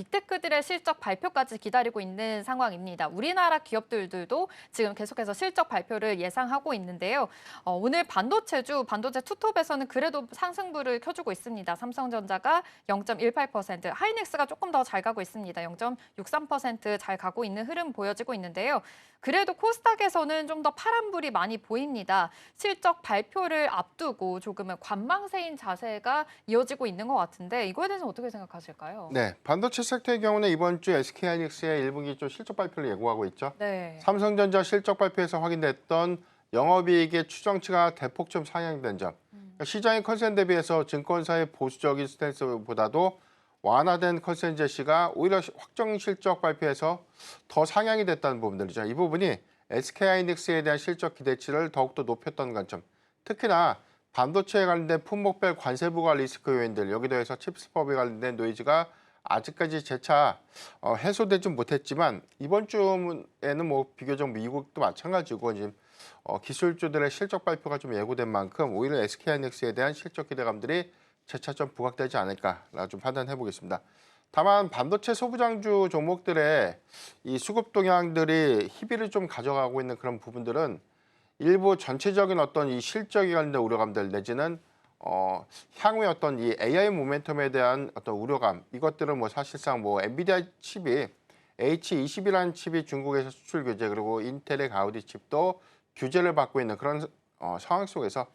빅테크들의 실적 발표까지 기다리고 있는 상황입니다. 우리나라 기업들도 지금 계속해서 실적 발표를 예상하고 있는데요. 오늘 반도체 투톱에서는 그래도 상승부를 켜주고 있습니다. 삼성전자가 0.18%, 하이닉스가 조금 더 잘 가고 있습니다. 0.63% 잘 가고 있는 흐름 보여지고 있는데요. 그래도 코스닥에서는 좀 더 파란불이 많이 보입니다. 실적 발표를 앞두고 조금은 관망세인 자세가 이어지고 있는 것 같은데 이거에 대해서는 어떻게 생각하실까요? 네, 반도체 섹터의 경우는 이번 주 SK하이닉스의 1분기 좀 실적 발표를 예고하고 있죠. 네. 삼성전자 실적 발표에서 확인됐던 영업이익의 추정치가 대폭 좀 상향된 점. 시장의 컨센 대비해서 증권사의 보수적인 스탠스보다도 완화된 컨센 제시가 오히려 확정 실적 발표에서 더 상향이 됐다는 부분들이죠. 이 부분이 SK하이닉스에 대한 실적 기대치를 더욱더 높였던 관점. 특히나 반도체에 관련된 품목별 관세 부과 리스크 요인들, 여기도 해서 칩스법에 관련된 노이즈가 아직까지 재차 해소되지 못했지만 이번 주에는 뭐 비교적 미국도 마찬가지고 지금 기술주들의 실적 발표가 좀 예고된 만큼 오히려 SK하이닉스에 대한 실적 기대감들이 재차 좀 부각되지 않을까라고 좀 판단해 보겠습니다. 다만 반도체 소부장주 종목들의 이 수급 동향들이 희비를 좀 가져가고 있는 그런 부분들은 일부 전체적인 어떤 이 실적에 관련된 우려감들 내지는 향후의 어떤 이 AI 모멘텀에 대한 어떤 우려감, 이것들은 뭐 사실상 뭐 엔비디아 칩이 H20이라는 칩이 중국에서 수출 규제, 그리고 인텔의 가우디 칩도 규제를 받고 있는 그런 상황 속에서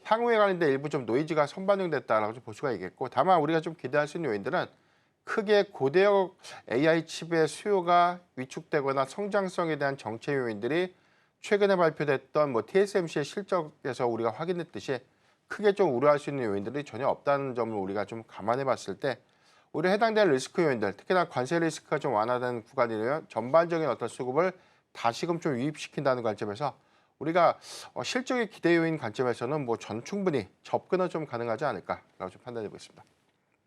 향후에 관련된 일부 좀 노이즈가 선반영됐다라고 좀 볼 수가 있겠고, 다만 우리가 좀 기대할 수 있는 요인들은 크게 고대역 AI 칩의 수요가 위축되거나 성장성에 대한 정체 요인들이 최근에 발표됐던 뭐 TSMC의 실적에서 우리가 확인했듯이 크게 좀 우려할 수 있는 요인들이 전혀 없다는 점을 우리가 좀 감안해 봤을 때 오히려 해당되는 리스크 요인들, 특히나 관세 리스크가 좀 완화된 구간이면 전반적인 어떤 수급을 다시금 좀 유입시킨다는 관점에서 우리가 실적의 기대 요인 관점에서는 뭐 전 충분히 접근은 좀 가능하지 않을까라고 좀 판단해 보겠습니다.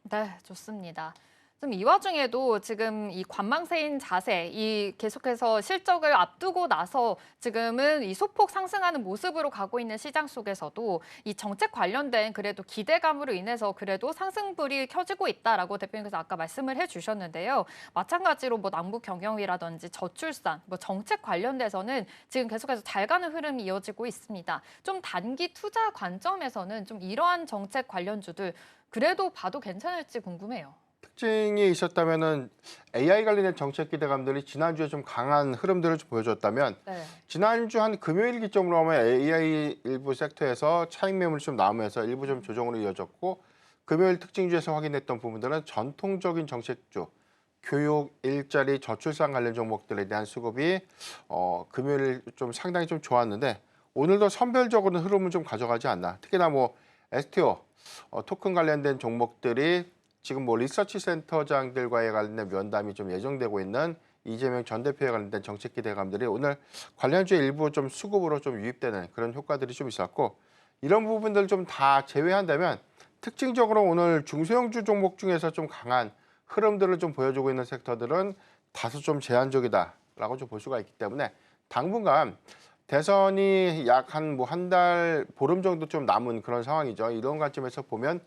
네, 좋습니다. 좀 이 와중에도 지금 이 관망세인 자세, 이 계속해서 실적을 앞두고 나서 지금은 이 소폭 상승하는 모습으로 가고 있는 시장 속에서도 이 정책 관련된 그래도 기대감으로 인해서 그래도 상승불이 켜지고 있다라고 대표님께서 아까 말씀을 해주셨는데요. 마찬가지로 뭐 남북 경영이라든지 저출산, 뭐 정책 관련돼서는 지금 계속해서 잘 가는 흐름이 이어지고 있습니다. 좀 단기 투자 관점에서는 좀 이러한 정책 관련주들 그래도 봐도 괜찮을지 궁금해요. 특징이 있었다면은 AI 관련된 정책 기대감들이 지난주에 좀 강한 흐름들을 좀 보여줬다면 네. 지난주 한 금요일 기점으로 하면 AI 일부 섹터에서 차익 매물이 좀 남으면서 일부 좀 조정으로 이어졌고, 금요일 특징주에서 확인했던 부분들은 전통적인 정책주, 교육, 일자리, 저출산 관련 종목들에 대한 수급이 금요일 좀 상당히 좀 좋았는데 오늘도 선별적으로는 흐름을 좀 가져가지 않나. 특히나 뭐 STO, 토큰 관련된 종목들이 지금 뭐 리서치 센터장들과의 관련된 면담이 좀 예정되고 있는 이재명 전 대표에 관련된 정책 기대감들이 오늘 관련주에 일부 좀 수급으로 좀 유입되는 그런 효과들이 좀 있었고, 이런 부분들 좀 다 제외한다면 특징적으로 오늘 중소형주 종목 중에서 좀 강한 흐름들을 좀 보여주고 있는 섹터들은 다소 좀 제한적이다라고 좀 볼 수가 있기 때문에 당분간 대선이 약 한 뭐 한 달 보름 정도 좀 남은 그런 상황이죠. 이런 관점에서 보면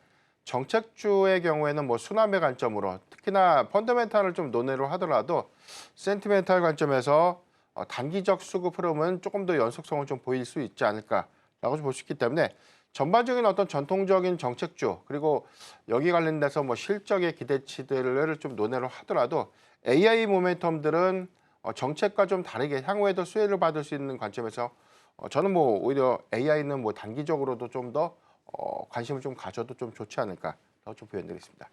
정책주의 경우에는 뭐 순환의 관점으로, 특히나 펀더멘탈을 좀 논의를 하더라도 센티멘탈 관점에서 단기적 수급 흐름은 조금 더 연속성을 좀 보일 수 있지 않을까라고 볼 수 있기 때문에 전반적인 어떤 전통적인 정책주, 그리고 여기 관련돼서 뭐 실적의 기대치들을 좀 논의를 하더라도 AI 모멘텀들은 정책과 좀 다르게 향후에도 수혜를 받을 수 있는 관점에서 저는 뭐 오히려 AI는 뭐 단기적으로도 좀 더 관심을 좀 가져도 좀 좋지 않을까라고 좀 표현드리겠습니다.